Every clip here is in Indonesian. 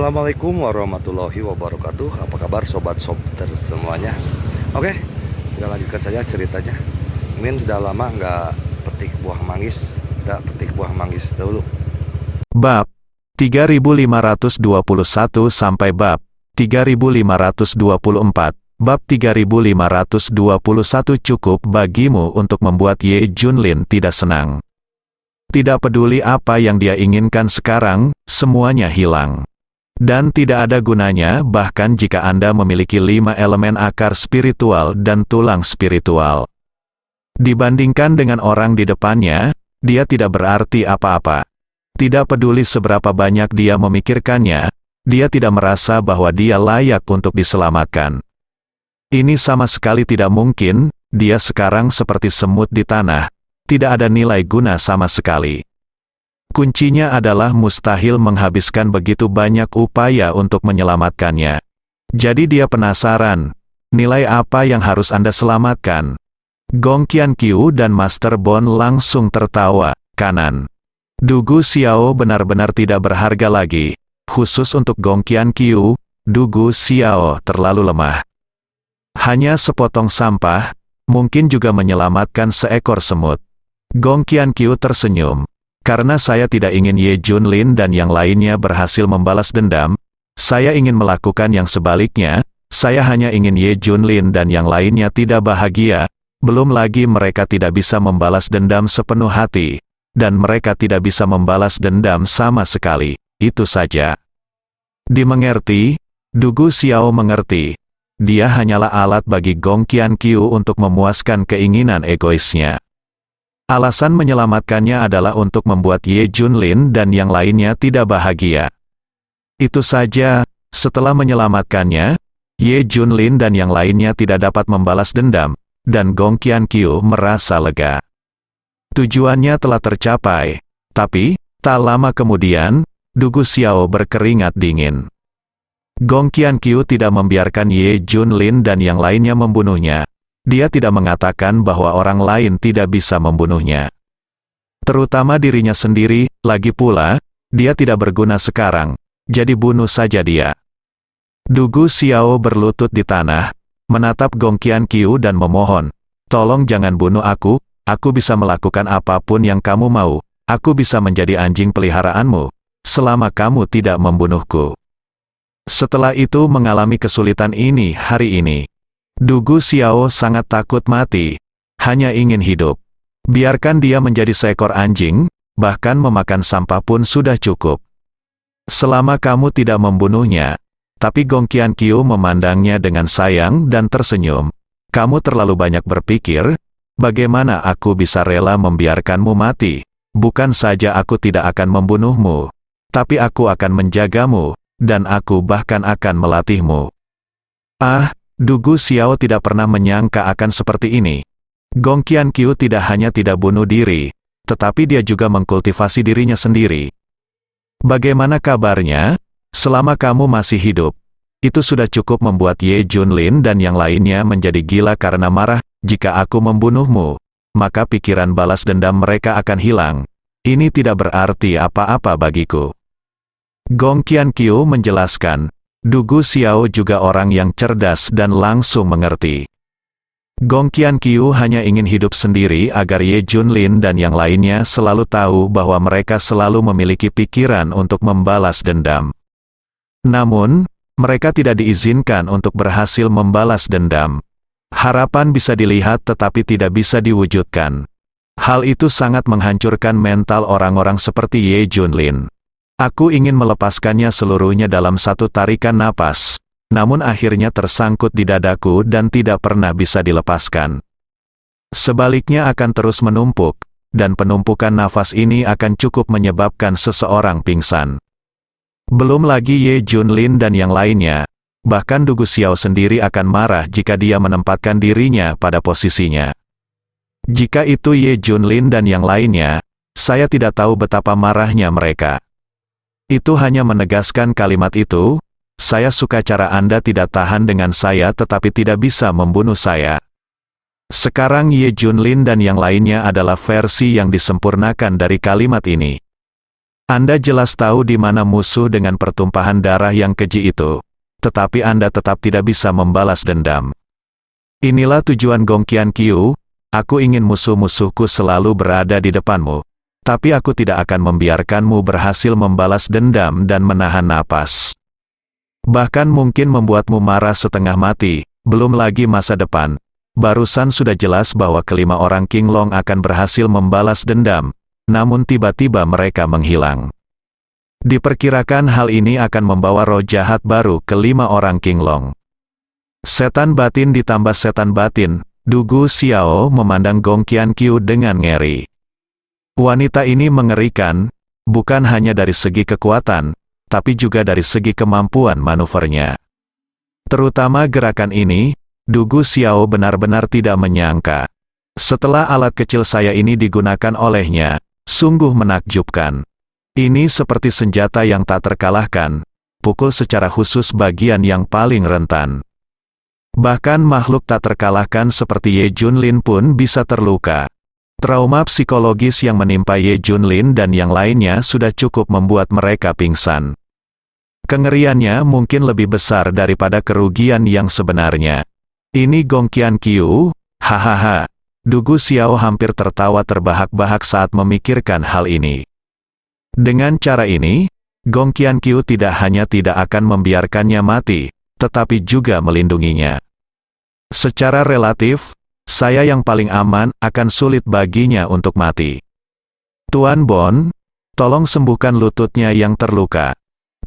Assalamualaikum warahmatullahi wabarakatuh. Apa kabar sobat-sobat semuanya? Oke, kita lanjutkan saja ceritanya. Min sudah lama nggak petik buah manggis. Nggak petik buah manggis dahulu. Bab 3521 sampai bab 3524. Bab 3521 cukup bagimu untuk membuat Ye Junlin tidak senang. Tidak peduli apa yang dia inginkan sekarang, semuanya hilang. Dan tidak ada gunanya bahkan jika Anda memiliki 5 elemen akar spiritual dan tulang spiritual. Dibandingkan dengan orang di depannya, dia tidak berarti apa-apa. Tidak peduli seberapa banyak dia memikirkannya, dia tidak merasa bahwa dia layak untuk diselamatkan. Ini sama sekali tidak mungkin, dia sekarang seperti semut di tanah, tidak ada nilai guna sama sekali. Kuncinya adalah mustahil menghabiskan begitu banyak upaya untuk menyelamatkannya. Jadi dia penasaran, nilai apa yang harus Anda selamatkan? Gong Qianqiu dan Master Bon langsung tertawa, kanan. Dugu Xiao benar-benar tidak berharga lagi, khusus untuk Gong Qianqiu, Dugu Xiao terlalu lemah. Hanya sepotong sampah, mungkin juga menyelamatkan seekor semut. Gong Qianqiu tersenyum. Karena saya tidak ingin Ye Junlin dan yang lainnya berhasil membalas dendam, saya ingin melakukan yang sebaliknya, saya hanya ingin Ye Junlin dan yang lainnya tidak bahagia, belum lagi mereka tidak bisa membalas dendam sepenuh hati, dan mereka tidak bisa membalas dendam sama sekali, itu saja. Dimengerti, Dugu Xiao mengerti, dia hanyalah alat bagi Gong Qianqiu untuk memuaskan keinginan egoisnya. Alasan menyelamatkannya adalah untuk membuat Ye Junlin dan yang lainnya tidak bahagia. Itu saja, setelah menyelamatkannya, Ye Junlin dan yang lainnya tidak dapat membalas dendam, dan Gong Qianqiu merasa lega. Tujuannya telah tercapai, tapi, tak lama kemudian, Dugu Xiao berkeringat dingin. Gong Qianqiu tidak membiarkan Ye Junlin dan yang lainnya membunuhnya. Dia tidak mengatakan bahwa orang lain tidak bisa membunuhnya. Terutama dirinya sendiri, lagi pula, dia tidak berguna sekarang, jadi bunuh saja dia. Dugu Xiao berlutut di tanah, menatap Gong Qianqiu dan memohon, tolong jangan bunuh aku bisa melakukan apapun yang kamu mau, aku bisa menjadi anjing peliharaanmu, selama kamu tidak membunuhku. Setelah itu mengalami kesulitan ini hari ini. Dugu Xiao sangat takut mati, hanya ingin hidup. Biarkan dia menjadi seekor anjing, bahkan memakan sampah pun sudah cukup. Selama kamu tidak membunuhnya. Tapi Gong Qianqiu memandangnya dengan sayang dan tersenyum. Kamu terlalu banyak berpikir, bagaimana aku bisa rela membiarkanmu mati? Bukan saja aku tidak akan membunuhmu, tapi aku akan menjagamu, dan aku bahkan akan melatihmu. Dugu Xiao tidak pernah menyangka akan seperti ini. Gong Qianqiu tidak hanya tidak bunuh diri, tetapi dia juga mengkultivasi dirinya sendiri. Bagaimana kabarnya? Selama kamu masih hidup, itu sudah cukup membuat Ye Junlin dan yang lainnya menjadi gila karena marah. Jika aku membunuhmu, maka pikiran balas dendam mereka akan hilang. Ini tidak berarti apa-apa bagiku. Gong Qianqiu menjelaskan. Dugu Xiao juga orang yang cerdas dan langsung mengerti. Gong Qianqiu hanya ingin hidup sendiri agar Ye Junlin dan yang lainnya selalu tahu bahwa mereka selalu memiliki pikiran untuk membalas dendam. Namun, mereka tidak diizinkan untuk berhasil membalas dendam. Harapan bisa dilihat tetapi tidak bisa diwujudkan. Hal itu sangat menghancurkan mental orang-orang seperti Ye Junlin. Aku ingin melepaskannya seluruhnya dalam satu tarikan napas, namun akhirnya tersangkut di dadaku dan tidak pernah bisa dilepaskan. Sebaliknya akan terus menumpuk, dan penumpukan nafas ini akan cukup menyebabkan seseorang pingsan. Belum lagi Ye Junlin dan yang lainnya, bahkan Dugu Xiao sendiri akan marah jika dia menempatkan dirinya pada posisinya. Jika itu Ye Junlin dan yang lainnya, saya tidak tahu betapa marahnya mereka. Itu hanya menegaskan kalimat itu, saya suka cara Anda tidak tahan dengan saya tetapi tidak bisa membunuh saya. Sekarang Ye Junlin dan yang lainnya adalah versi yang disempurnakan dari kalimat ini. Anda jelas tahu di mana musuh dengan pertumpahan darah yang keji itu, tetapi Anda tetap tidak bisa membalas dendam. Inilah tujuan Gong Qianqiu, aku ingin musuh-musuhku selalu berada di depanmu, tapi aku tidak akan membiarkanmu berhasil membalas dendam dan menahan napas. Bahkan mungkin membuatmu marah setengah mati, belum lagi masa depan. Barusan sudah jelas bahwa kelima orang Qinglong akan berhasil membalas dendam, namun tiba-tiba mereka menghilang. Diperkirakan hal ini akan membawa roh jahat baru ke 5 orang Qinglong. Setan batin ditambah setan batin, Du Gu Xiao memandang Gong Qianqiu dengan ngeri. Wanita ini mengerikan, bukan hanya dari segi kekuatan, tapi juga dari segi kemampuan manuvernya. Terutama gerakan ini, Du Gu Xiao benar-benar tidak menyangka. Setelah alat kecil saya ini digunakan olehnya, sungguh menakjubkan. Ini seperti senjata yang tak terkalahkan, pukul secara khusus bagian yang paling rentan. Bahkan makhluk tak terkalahkan seperti Ye Junlin pun bisa terluka. Trauma psikologis yang menimpa Ye Junlin dan yang lainnya sudah cukup membuat mereka pingsan. Kengeriannya mungkin lebih besar daripada kerugian yang sebenarnya. Ini Gong Qianqiu, hahaha. Du Gu Xiao hampir tertawa terbahak-bahak saat memikirkan hal ini. Dengan cara ini, Gong Qianqiu tidak hanya tidak akan membiarkannya mati, tetapi juga melindunginya. Secara relatif, saya yang paling aman akan sulit baginya untuk mati. Tuan Bon, tolong sembuhkan lututnya yang terluka,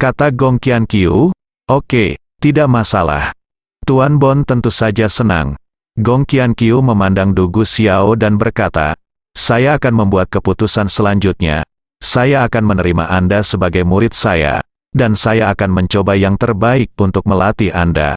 kata Gong Qianqiu. Oke, tidak masalah. Tuan Bon tentu saja senang. Gong Qianqiu memandang Du Gu Xiao dan berkata, saya akan membuat keputusan selanjutnya. Saya akan menerima Anda sebagai murid saya, dan saya akan mencoba yang terbaik untuk melatih Anda.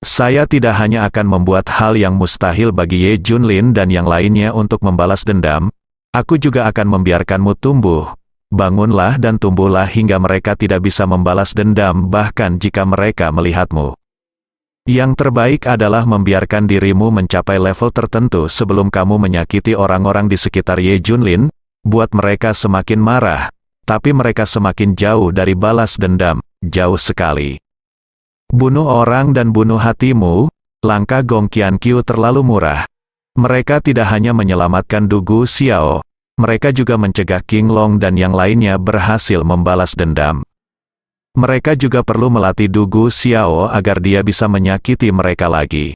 Saya tidak hanya akan membuat hal yang mustahil bagi Ye Junlin dan yang lainnya untuk membalas dendam, aku juga akan membiarkanmu tumbuh. Bangunlah dan tumbuhlah hingga mereka tidak bisa membalas dendam bahkan jika mereka melihatmu. Yang terbaik adalah membiarkan dirimu mencapai level tertentu sebelum kamu menyakiti orang-orang di sekitar Ye Junlin, buat mereka semakin marah, tapi mereka semakin jauh dari balas dendam, jauh sekali. Bunuh orang dan bunuh hatimu, langkah Gong Qianqiu terlalu murah. Mereka tidak hanya menyelamatkan Du Gu Xiao, mereka juga mencegah Qinglong dan yang lainnya berhasil membalas dendam. Mereka juga perlu melatih Du Gu Xiao agar dia bisa menyakiti mereka lagi.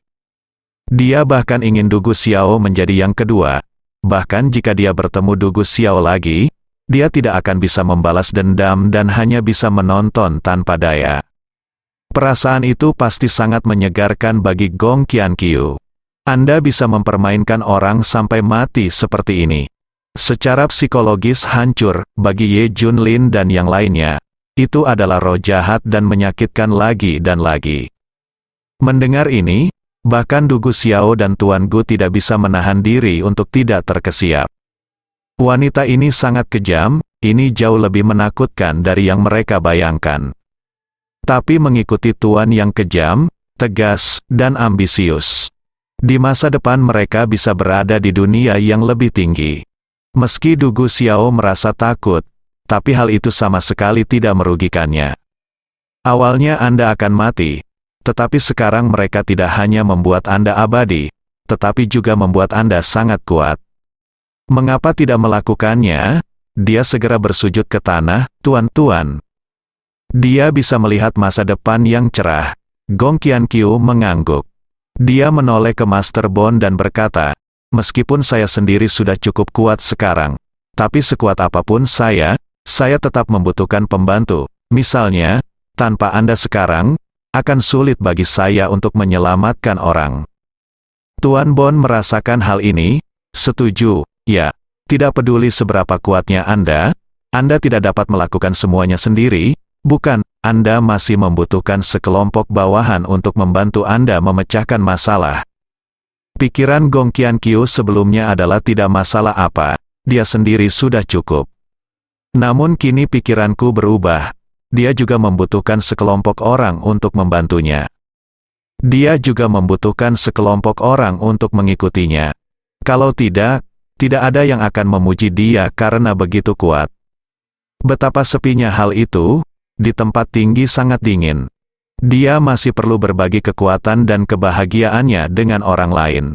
Dia bahkan ingin Du Gu Xiao menjadi yang kedua. Bahkan jika dia bertemu Du Gu Xiao lagi, dia tidak akan bisa membalas dendam dan hanya bisa menonton tanpa daya. Perasaan itu pasti sangat menyegarkan bagi Gong Qianqiu. Anda bisa mempermainkan orang sampai mati seperti ini. Secara psikologis hancur bagi Ye Junlin dan yang lainnya. Itu adalah roh jahat dan menyakitkan lagi dan lagi. Mendengar ini, bahkan Du Gu Xiao dan Tuan Gu tidak bisa menahan diri untuk tidak terkesiap. Wanita ini sangat kejam, ini jauh lebih menakutkan dari yang mereka bayangkan. Tapi mengikuti Tuan yang kejam, tegas, dan ambisius. Di masa depan mereka bisa berada di dunia yang lebih tinggi. Meski Du Gu Xiao merasa takut, tapi hal itu sama sekali tidak merugikannya. Awalnya Anda akan mati, tetapi sekarang mereka tidak hanya membuat Anda abadi, tetapi juga membuat Anda sangat kuat. Mengapa tidak melakukannya? Dia segera bersujud ke tanah, Tuan-tuan. Dia bisa melihat masa depan yang cerah. Gong Qianqiu mengangguk. Dia menoleh ke Master Bon dan berkata, meskipun saya sendiri sudah cukup kuat sekarang, tapi sekuat apapun saya tetap membutuhkan pembantu. Misalnya, tanpa Anda sekarang, akan sulit bagi saya untuk menyelamatkan orang. Tuan Bon merasakan hal ini, setuju, ya, tidak peduli seberapa kuatnya Anda tidak dapat melakukan semuanya sendiri, bukan, Anda masih membutuhkan sekelompok bawahan untuk membantu Anda memecahkan masalah. Pikiran Gong Qianqiu sebelumnya adalah tidak masalah apa, dia sendiri sudah cukup. Namun kini pikiranku berubah, dia juga membutuhkan sekelompok orang untuk membantunya. Dia juga membutuhkan sekelompok orang untuk mengikutinya. Kalau tidak, tidak ada yang akan memuji dia karena begitu kuat. Betapa sepinya hal itu, di tempat tinggi sangat dingin. Dia masih perlu berbagi kekuatan dan kebahagiaannya dengan orang lain.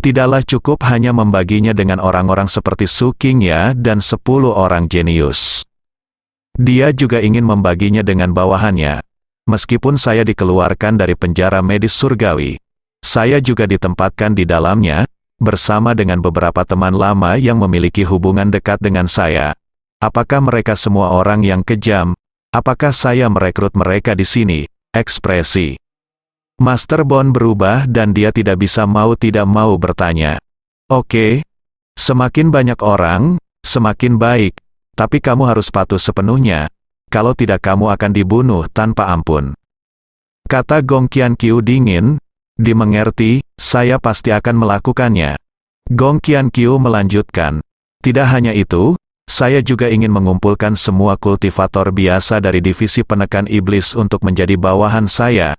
Tidaklah cukup hanya membaginya dengan orang-orang seperti Su Qingya dan 10 orang jenius. Dia juga ingin membaginya dengan bawahannya. Meskipun saya dikeluarkan dari penjara medis surgawi, saya juga ditempatkan di dalamnya, bersama dengan beberapa teman lama yang memiliki hubungan dekat dengan saya. Apakah mereka semua orang yang kejam? Apakah saya merekrut mereka di sini? Ekspresi Master Bond berubah dan dia tidak tidak mau bertanya. Oke, semakin banyak orang, semakin baik, tapi kamu harus patuh sepenuhnya, kalau tidak kamu akan dibunuh tanpa ampun. Kata Gong Qianqiu dingin, dimengerti, saya pasti akan melakukannya. Gong Qianqiu melanjutkan, tidak hanya itu, saya juga ingin mengumpulkan semua kultivator biasa dari divisi penekan iblis untuk menjadi bawahan saya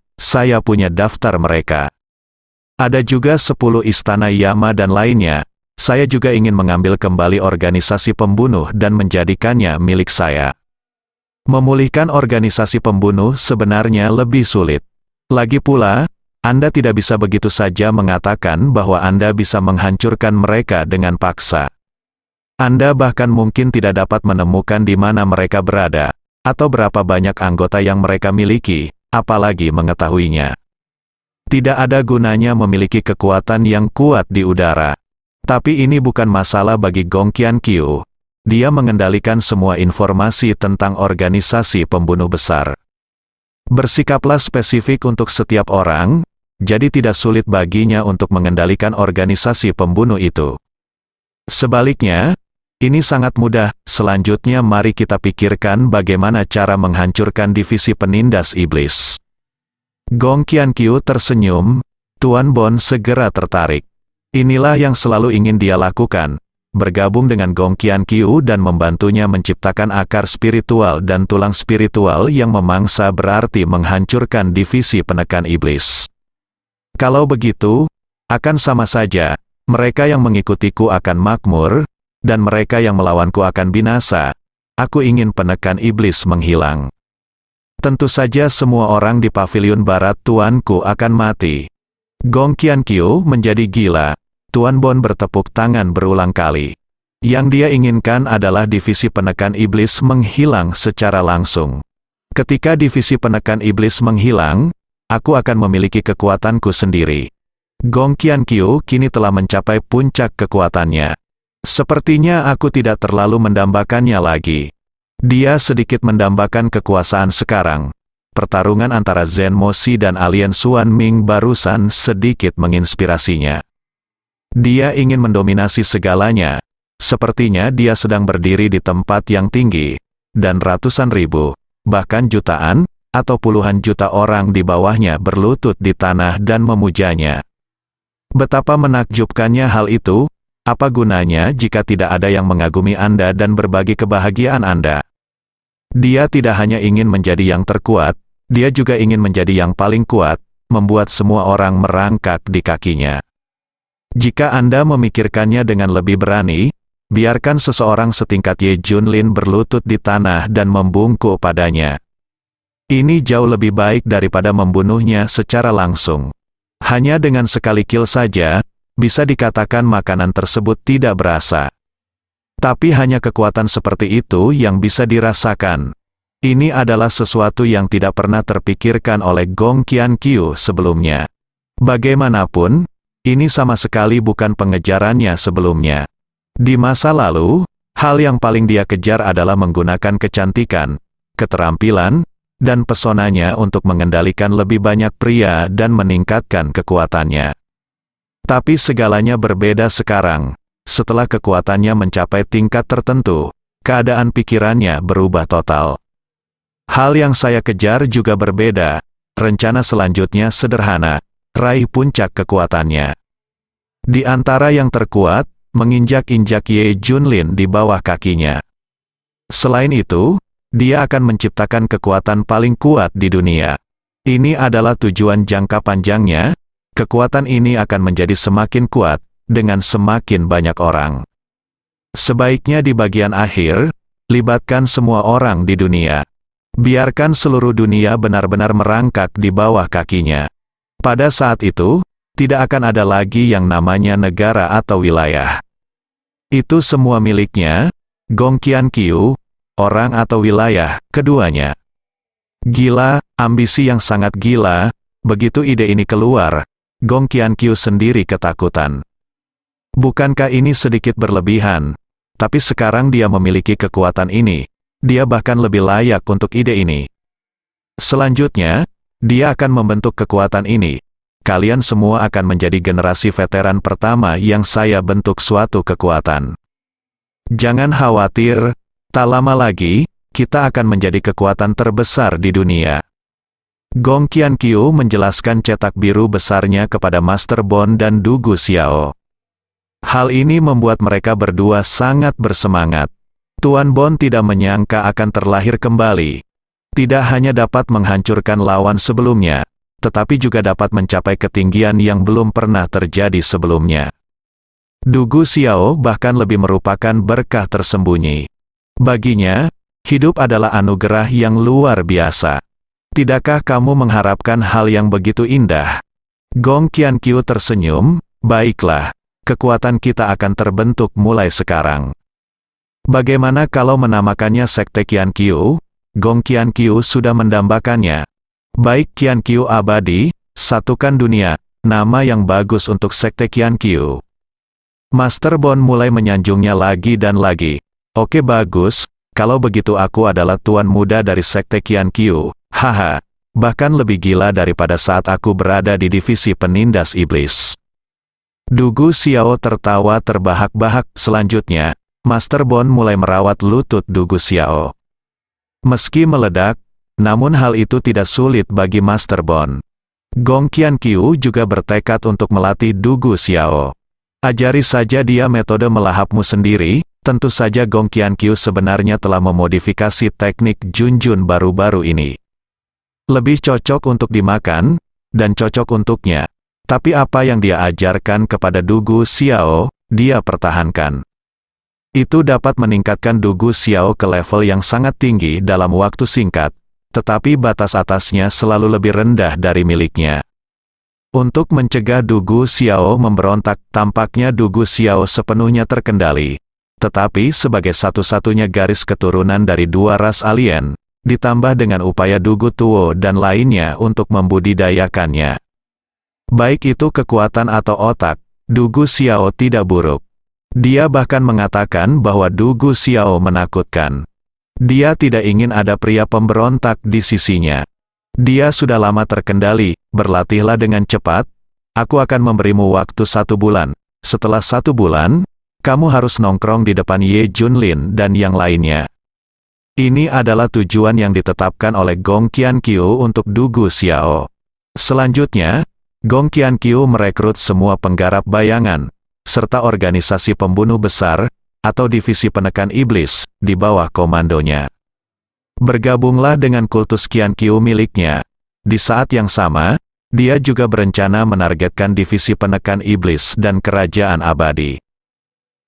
punya daftar mereka. Ada juga 10 istana Yama dan lainnya, saya juga ingin mengambil kembali organisasi pembunuh dan menjadikannya milik saya. Memulihkan organisasi pembunuh sebenarnya lebih sulit. Lagi pula, Anda tidak bisa begitu saja mengatakan bahwa Anda bisa menghancurkan mereka dengan paksa. Anda bahkan mungkin tidak dapat menemukan di mana mereka berada, atau berapa banyak anggota yang mereka miliki, apalagi mengetahuinya. Tidak ada gunanya memiliki kekuatan yang kuat di udara. Tapi ini bukan masalah bagi Gong Qianqiu. Dia mengendalikan semua informasi tentang organisasi pembunuh besar. Bersikaplah spesifik untuk setiap orang, jadi tidak sulit baginya untuk mengendalikan organisasi pembunuh itu. Sebaliknya, ini sangat mudah. Selanjutnya mari kita pikirkan bagaimana cara menghancurkan divisi penindas iblis. Gong Qianqiu tersenyum, Tuan Bond segera tertarik. Inilah yang selalu ingin dia lakukan, bergabung dengan Gong Qianqiu dan membantunya menciptakan akar spiritual dan tulang spiritual yang memangsa berarti menghancurkan divisi penekan iblis. Kalau begitu, akan sama saja, mereka yang mengikutiku akan makmur, dan mereka yang melawanku akan binasa. Aku ingin penekan iblis menghilang. Tentu saja semua orang di pavilion barat tuanku akan mati. Gong Qianqiu menjadi gila. Tuan Bond bertepuk tangan berulang kali. Yang dia inginkan adalah divisi penekan iblis menghilang secara langsung. Ketika divisi penekan iblis menghilang, aku akan memiliki kekuatanku sendiri. Gong Qianqiu kini telah mencapai puncak kekuatannya. Sepertinya aku tidak terlalu mendambakannya lagi. Dia sedikit mendambakan kekuasaan sekarang. Pertarungan antara Zhen Moxi dan alien Xuan Ming barusan sedikit menginspirasinya. Dia ingin mendominasi segalanya. Sepertinya dia sedang berdiri di tempat yang tinggi, dan ratusan ribu, bahkan jutaan, atau puluhan juta orang di bawahnya berlutut di tanah dan memujanya. Betapa menakjubkannya hal itu. Apa gunanya jika tidak ada yang mengagumi Anda dan berbagi kebahagiaan Anda? Dia tidak hanya ingin menjadi yang terkuat, dia juga ingin menjadi yang paling kuat, membuat semua orang merangkak di kakinya. Jika Anda memikirkannya dengan lebih berani, biarkan seseorang setingkat Ye Junlin berlutut di tanah dan membungkuk padanya. Ini jauh lebih baik daripada membunuhnya secara langsung. Hanya dengan sekali kill saja, bisa dikatakan makanan tersebut tidak berasa. Tapi hanya kekuatan seperti itu yang bisa dirasakan. Ini adalah sesuatu yang tidak pernah terpikirkan oleh Gong Qianqiu sebelumnya. Bagaimanapun, ini sama sekali bukan pengejarannya sebelumnya. Di masa lalu, hal yang paling dia kejar adalah menggunakan kecantikan, keterampilan, dan pesonanya untuk mengendalikan lebih banyak pria dan meningkatkan kekuatannya. Tapi segalanya berbeda sekarang. Setelah kekuatannya mencapai tingkat tertentu, keadaan pikirannya berubah total. Hal yang saya kejar juga berbeda. Rencana selanjutnya sederhana. Raih puncak kekuatannya. Di antara yang terkuat, menginjak-injak Ye Junlin di bawah kakinya. Selain itu, dia akan menciptakan kekuatan paling kuat di dunia. Ini adalah tujuan jangka panjangnya. Kekuatan ini akan menjadi semakin kuat, dengan semakin banyak orang. Sebaiknya di bagian akhir, Libatkan semua orang di dunia. Biarkan seluruh dunia benar-benar merangkak di bawah kakinya. Pada saat itu, tidak akan ada lagi yang namanya negara atau wilayah. Itu semua miliknya, Gong Qiankyu, orang atau wilayah, keduanya. Gila, ambisi yang sangat gila. Begitu ide ini keluar, Gong Qiankyu sendiri ketakutan. Bukankah ini sedikit berlebihan? Tapi sekarang dia memiliki kekuatan ini. Dia bahkan lebih layak untuk ide ini. Selanjutnya, dia akan membentuk kekuatan ini. Kalian semua akan menjadi generasi veteran pertama yang saya bentuk suatu kekuatan. Jangan khawatir, tak lama lagi, kita akan menjadi kekuatan terbesar di dunia. Gong Qiankyu menjelaskan cetak biru besarnya kepada Master Bond dan Dugu Xiao. Hal ini membuat mereka berdua sangat bersemangat. Tuan Bond tidak menyangka akan terlahir kembali. Tidak hanya dapat menghancurkan lawan sebelumnya, tetapi juga dapat mencapai ketinggian yang belum pernah terjadi sebelumnya. Dugu Xiao bahkan lebih merupakan berkah tersembunyi. Baginya, hidup adalah anugerah yang luar biasa. Tidakkah kamu mengharapkan hal yang begitu indah? Gong Qiankyu tersenyum, baiklah, kekuatan kita akan terbentuk mulai sekarang. Bagaimana kalau menamakannya Sekte Qiankyu? Gong Qiankyu sudah mendambakannya. Baik Qiankyu abadi, satukan dunia, nama yang bagus untuk Sekte Qiankyu. Master Bond mulai menyanjungnya lagi dan lagi. Oke bagus, kalau begitu aku adalah tuan muda dari Sekte Qiankyu. Haha, bahkan lebih gila daripada saat aku berada di divisi penindas iblis. Dugu Xiao tertawa terbahak-bahak. Selanjutnya, Master Bond mulai merawat lutut Dugu Xiao. Meski meledak, namun hal itu tidak sulit bagi Master Bond. Gong Qiankyu juga bertekad untuk melatih Dugu Xiao. Ajari saja dia metode melahapmu sendiri. Tentu saja Gong Qiankyu sebenarnya telah memodifikasi teknik Junjun baru-baru ini. Lebih cocok untuk dimakan, dan cocok untuknya. Tapi apa yang dia ajarkan kepada Dugu Xiao, dia pertahankan. Itu dapat meningkatkan Dugu Xiao ke level yang sangat tinggi dalam waktu singkat, tetapi batas atasnya selalu lebih rendah dari miliknya. Untuk mencegah Dugu Xiao memberontak, tampaknya Dugu Xiao sepenuhnya terkendali. Tetapi sebagai satu-satunya garis keturunan dari dua ras alien, ditambah dengan upaya Dugu Tuo dan lainnya untuk membudidayakannya. Baik itu kekuatan atau otak, Dugu Xiao tidak buruk. Dia bahkan mengatakan bahwa Dugu Xiao menakutkan. Dia tidak ingin ada pria pemberontak di sisinya. Dia sudah lama terkendali, berlatihlah dengan cepat. Aku akan memberimu waktu 1 bulan. Setelah 1 bulan, kamu harus nongkrong di depan Ye Junlin dan yang lainnya. Ini adalah tujuan yang ditetapkan oleh Gong Qiankyu untuk Dugu Xiao. Selanjutnya, Gong Qiankyu merekrut semua penggarap bayangan, serta organisasi pembunuh besar, atau divisi penekan iblis, di bawah komandonya. Bergabunglah dengan kultus Qiankyu miliknya. Di saat yang sama, dia juga berencana menargetkan divisi penekan iblis dan kerajaan abadi.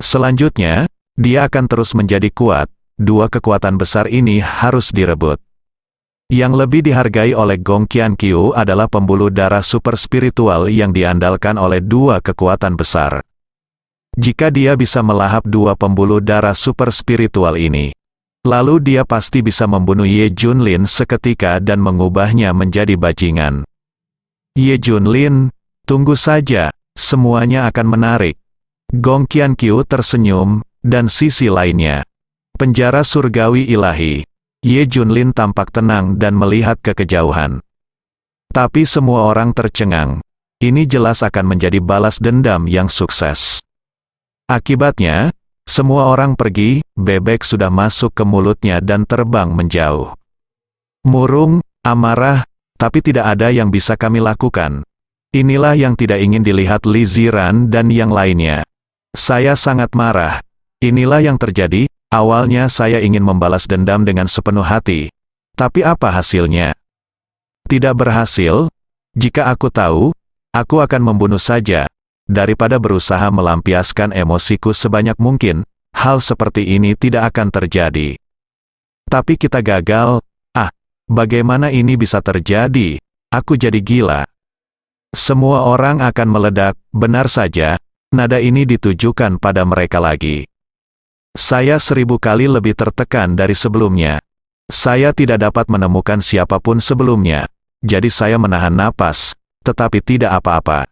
Selanjutnya, dia akan terus menjadi kuat. Dua kekuatan besar ini harus direbut. Yang lebih dihargai oleh Gong Qiankyu adalah pembuluh darah super spiritual yang diandalkan oleh dua kekuatan besar. Jika dia bisa melahap dua pembuluh darah super spiritual ini, lalu dia pasti bisa membunuh Ye Junlin seketika dan mengubahnya menjadi bajingan. Ye Junlin, tunggu saja, semuanya akan menarik. Gong Qiankyu tersenyum, dan sisi lainnya. Penjara surgawi ilahi. Ye Junlin tampak tenang dan melihat ke kejauhan. Tapi semua orang tercengang. Ini jelas akan menjadi balas dendam yang sukses. Akibatnya, semua orang pergi, bebek sudah masuk ke mulutnya dan terbang menjauh. Murung, amarah, tapi tidak ada yang bisa kami lakukan. Inilah yang tidak ingin dilihat Li Ziran dan yang lainnya. Saya sangat marah. Inilah yang terjadi. Awalnya saya ingin membalas dendam dengan sepenuh hati. Tapi apa hasilnya? Tidak berhasil. Jika aku tahu, aku akan membunuh saja. Daripada berusaha melampiaskan emosiku sebanyak mungkin, hal seperti ini tidak akan terjadi. Tapi kita gagal. Ah, bagaimana ini bisa terjadi? Aku jadi gila. Semua orang akan meledak, benar saja, nada ini ditujukan pada mereka lagi. Saya 1000 kali lebih tertekan dari sebelumnya. Saya tidak dapat menemukan siapapun sebelumnya, jadi saya menahan napas, tetapi tidak apa-apa.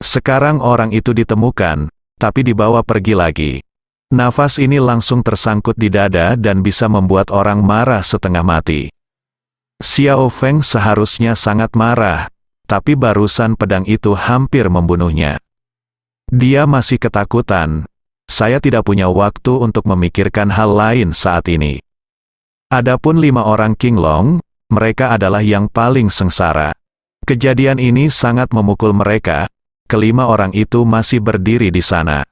Sekarang orang itu ditemukan, tapi dibawa pergi lagi. Nafas ini langsung tersangkut di dada dan bisa membuat orang marah setengah mati. Xiao Feng seharusnya sangat marah, tapi barusan pedang itu hampir membunuhnya. Dia masih ketakutan. Saya tidak punya waktu untuk memikirkan hal lain saat ini. Adapun 5 orang Qinglong, mereka adalah yang paling sengsara. Kejadian ini sangat memukul mereka. Kelima orang itu masih berdiri di sana.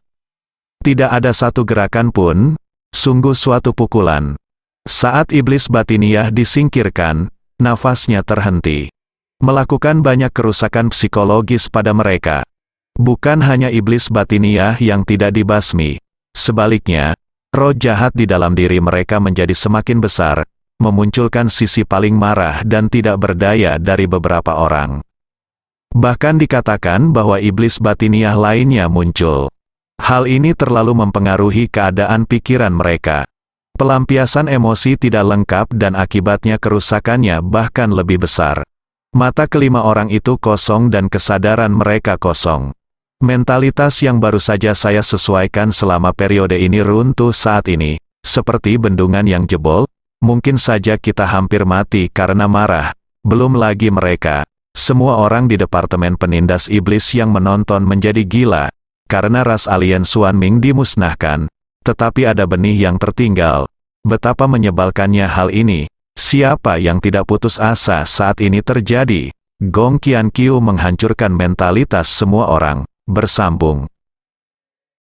Tidak ada satu gerakan pun, sungguh suatu pukulan. Saat iblis batiniah disingkirkan, nafasnya terhenti. Melakukan banyak kerusakan psikologis pada mereka. Bukan hanya iblis batiniah yang tidak dibasmi. Sebaliknya, roh jahat di dalam diri mereka menjadi semakin besar, memunculkan sisi paling marah dan tidak berdaya dari beberapa orang. Bahkan dikatakan bahwa iblis batiniah lainnya muncul. Hal ini terlalu mempengaruhi keadaan pikiran mereka. Pelampiasan emosi tidak lengkap dan akibatnya kerusakannya bahkan lebih besar. Mata kelima orang itu kosong dan kesadaran mereka kosong. Mentalitas yang baru saja saya sesuaikan selama periode ini runtuh saat ini, seperti bendungan yang jebol. Mungkin saja kita hampir mati karena marah. Belum lagi mereka, semua orang di Departemen Penindas Iblis yang menonton menjadi gila, karena ras alien Xuanming dimusnahkan, tetapi ada benih yang tertinggal. Betapa menyebalkannya hal ini. Siapa yang tidak putus asa saat ini terjadi? Gong Qianqiu menghancurkan mentalitas semua orang. Bersambung.